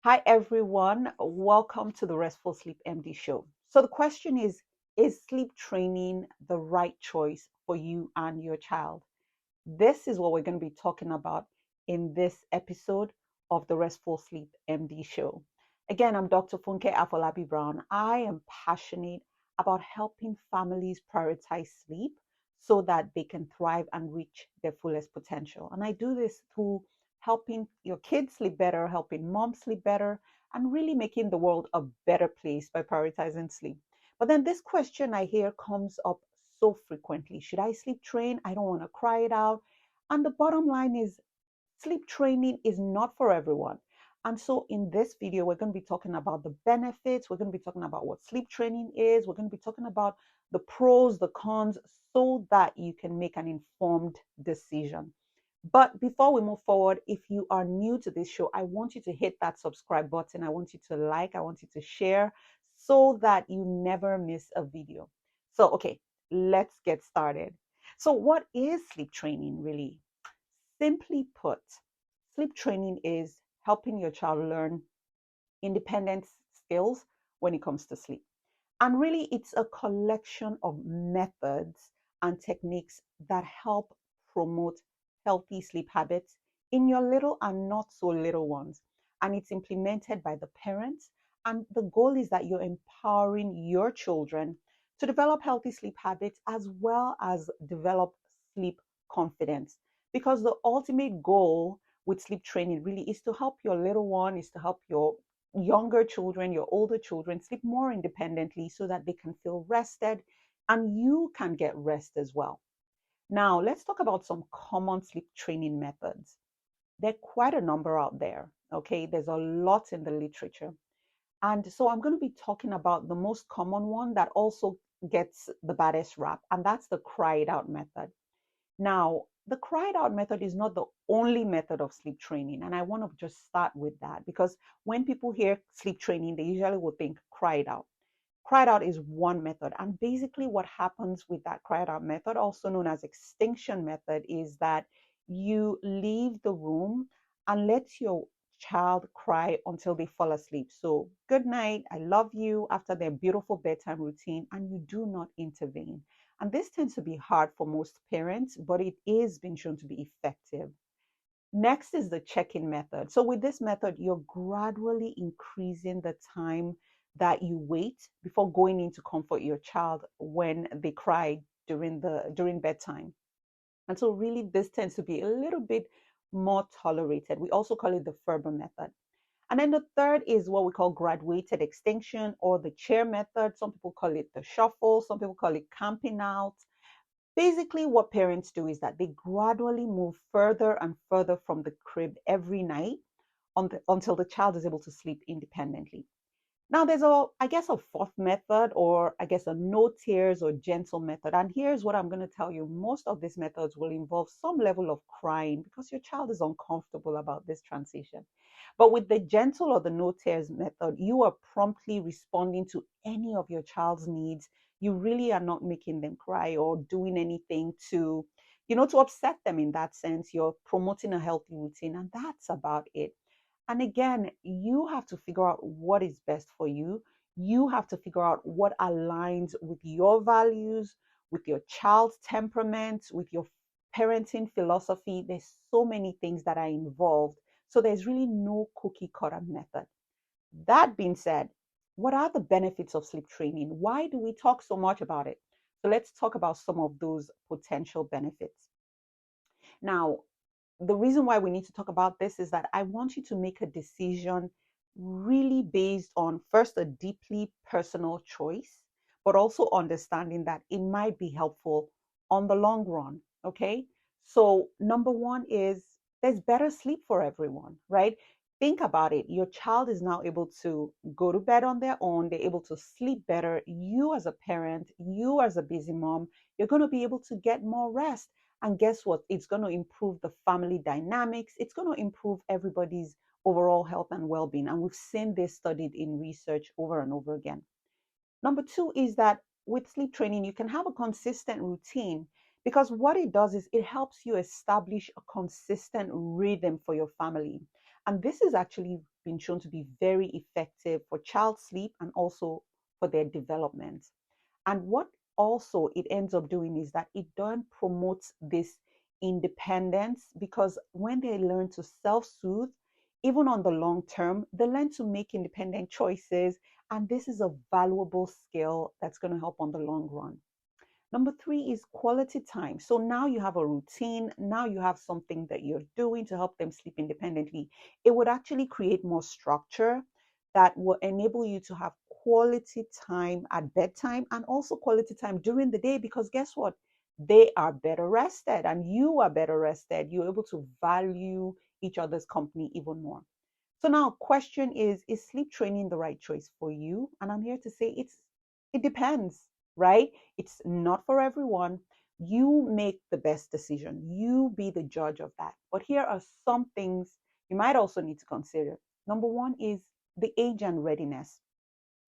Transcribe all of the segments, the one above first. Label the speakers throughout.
Speaker 1: Hi, everyone. Welcome to the Restful Sleep MD show. So, the question is sleep training the right choice for you and your child? This is what we're going to be talking about in this episode of the Restful Sleep MD show. Again, I'm Dr. Funke Afolabi Brown. I am passionate about helping families prioritize sleep so that they can thrive and reach their fullest potential. And I do this through helping your kids sleep better, helping moms sleep better, and really making the world a better place by prioritizing sleep. But then this question I hear comes up so frequently. Should I sleep train? I don't want to cry it out. And the bottom line is sleep training is not for everyone. And so in this video, we're going to be talking about the benefits. We're going to be talking about what sleep training is. We're going to be talking about the pros, the cons, so that you can make an informed decision. But before we move forward, if you are new to this show, I want you to hit that subscribe button. I want you to like, I want you to share so that you never miss a video. So, okay, let's get started. So, what is sleep training really? Simply put, sleep training is helping your child learn independent skills when it comes to sleep. And really, it's a collection of methods and techniques that help promote healthy sleep habits in your little and not so little ones. And it's implemented by the parents. And the goal is that you're empowering your children to develop healthy sleep habits as well as develop sleep confidence. Because the ultimate goal with sleep training really is to help your little one, is to help your younger children, your older children sleep more independently so that they can feel rested and you can get rest as well. Now, let's talk about some common sleep training methods. There are quite a number out there. Okay, there's a lot in the literature. And so I'm going to be talking about the most common one that also gets the baddest rap, and that's the cry it out method. Now, the cry it out method is not the only method of sleep training. And I want to just start with that because when people hear sleep training, they usually will think cry it out. Cry it out is one method. And basically, what happens with that cry it out method, also known as extinction method, is that you leave the room and let your child cry until they fall asleep. So, good night, I love you after their beautiful bedtime routine, and you do not intervene. And this tends to be hard for most parents, but it is been shown to be effective. Next is the check-in method. So with this method, you're gradually increasing the time that you wait before going in to comfort your child when they cry during bedtime. And so really this tends to be a little bit more tolerated. We also call it the Ferber method. And then the third is what we call graduated extinction or the chair method. Some people call it the shuffle, some people call it camping out. Basically, what parents do is that they gradually move further and further from the crib every night until the child is able to sleep independently. Now, there's I guess, a fourth method, or I guess a no tears or gentle method. And here's what I'm going to tell you. Most of these methods will involve some level of crying because your child is uncomfortable about this transition. But with the gentle or the no tears method, you are promptly responding to any of your child's needs. You really are not making them cry or doing anything to upset them in that sense. You're promoting a healthy routine, and that's about it. And again, you have to figure out what is best for you. You have to figure out what aligns with your values, with your child's temperament, with your parenting philosophy. There's so many things that are involved. So there's really no cookie cutter method. That being said, what are the benefits of sleep training? Why do we talk so much about it? So let's talk about some of those potential benefits. Now, the reason why we need to talk about this is that I want you to make a decision really based on first a deeply personal choice, but also understanding that it might be helpful on the long run. Okay. So, number one is there's better sleep for everyone, right? Think about it. Your child is now able to go to bed on their own. They're able to sleep better. You, as a parent, you, as a busy mom, you're going to be able to get more rest. And guess what? It's going to improve the family dynamics. It's going to improve everybody's overall health and well being. And we've seen this studied in research over and over again. Number two is that with sleep training, you can have a consistent routine because what it does is it helps you establish a consistent rhythm for your family. And this is actually been shown to be very effective for child sleep and also for their development. And what also it ends up doing is that it then promotes this independence, because when they learn to self-soothe, even on the long term, they learn to make independent choices. And this is a valuable skill that's going to help on the long run. Number three is quality time. So now you have a routine. Now you have something that you're doing to help them sleep independently. It would actually create more structure that will enable you to have quality time at bedtime and also quality time during the day, because guess what? They are better rested and you are better rested. You're able to value each other's company even more. So now question is sleep training the right choice for you? And I'm here to say it depends, right? It's not for everyone. You make the best decision. You be the judge of that. But here are some things you might also need to consider. Number one is the age and readiness.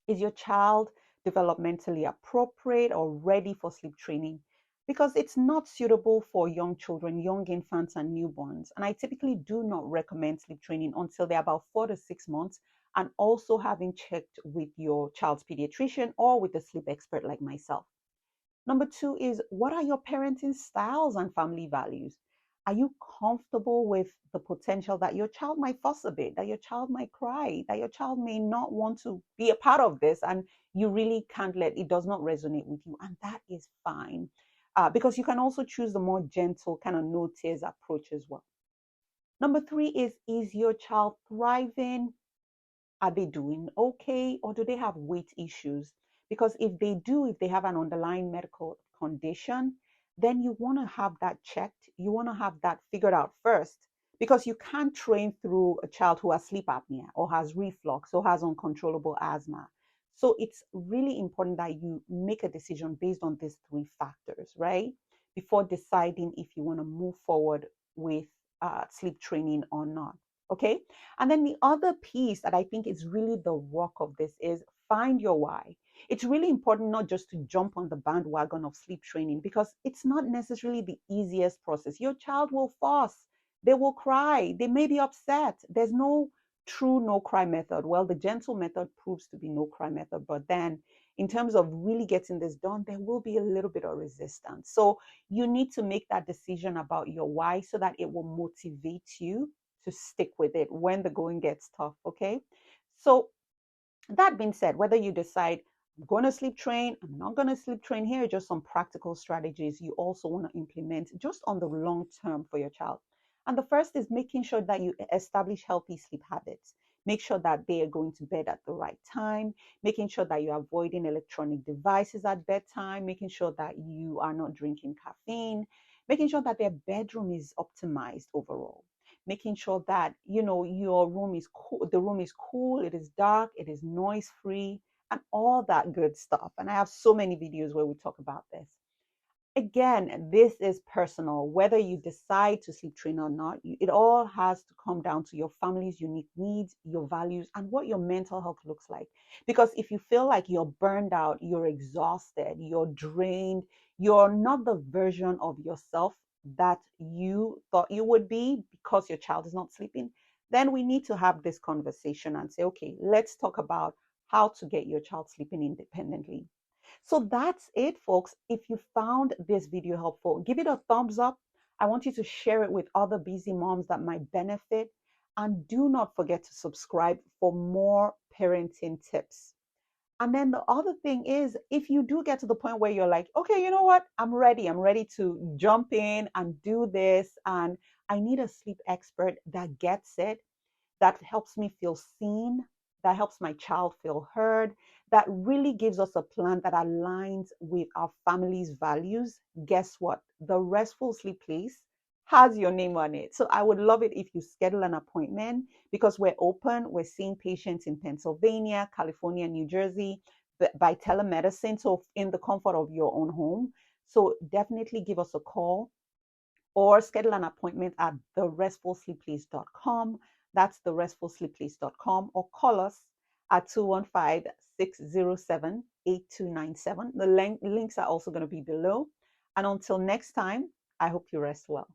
Speaker 1: Is your child developmentally appropriate or ready for sleep training? Because it's not suitable for young children, young infants, and newborns. And I typically do not recommend sleep training until they're about 4 to 6 months, and also having checked with your child's pediatrician or with a sleep expert like myself. Number two is, what are your parenting styles and family values? Are you comfortable with the potential that your child might fuss a bit, that your child might cry, that your child may not want to be a part of this, and you really can't let it, does not resonate with you? And that is fine, because you can also choose the more gentle kind of no tears approach as well. Number three is your child thriving? Are they doing okay, or do they have weight issues? Because if they do, if they have an underlying medical condition, then you want to have that checked. You want to have that figured out first, because you can't train through a child who has sleep apnea or has reflux or has uncontrollable asthma. So it's really important that you make a decision based on these three factors, right? Before deciding if you want to move forward with sleep training or not. Okay. And then the other piece that I think is really the rock of this is find your why. It's really important not just to jump on the bandwagon of sleep training, because it's not necessarily the easiest process. Your child will fuss, they will cry, they may be upset. There's no true no cry method. Well, the gentle method proves to be no cry method, but then in terms of really getting this done, there will be a little bit of resistance. So you need to make that decision about your why so that it will motivate you to stick with it when the going gets tough. Okay. So that being said, whether you decide I'm going to sleep train, I'm not going to sleep train, here are just some practical strategies you also want to implement just on the long term for your child. And the first is making sure that you establish healthy sleep habits. Make sure that they are going to bed at the right time, making sure that you're avoiding electronic devices at bedtime, making sure that you are not drinking caffeine, making sure that their bedroom is optimized overall, making sure that your room is cool, the room is cool, it is dark, it is noise free, and all that good stuff. And I have so many videos where we talk about this. Again, this is personal. Whether you decide to sleep train or not, it all has to come down to your family's unique needs, your values, and what your mental health looks like. Because if you feel like you're burned out, you're exhausted, you're drained, you're not the version of yourself that you thought you would be because your child is not sleeping, then we need to have this conversation and say, okay, let's talk about how to get your child sleeping independently. So that's it, folks. If you found this video helpful, give it a thumbs up. I want you to share it with other busy moms that might benefit. And do not forget to subscribe for more parenting tips. And then the other thing is, if you do get to the point where you're like, okay, you know what? I'm ready to jump in and do this. And I need a sleep expert that gets it, that helps me feel seen, that helps my child feel heard, that really gives us a plan that aligns with our family's values. Guess what? The Restful Sleep Place has your name on it. So I would love it if you schedule an appointment, because we're open. We're seeing patients in Pennsylvania, California, New Jersey by telemedicine, so in the comfort of your own home. So definitely give us a call or schedule an appointment at therestfulsleepplace.com. That's therestfulsleepplace.com, or call us at 215-607-8297. The links are also going to be below. And until next time, I hope you rest well.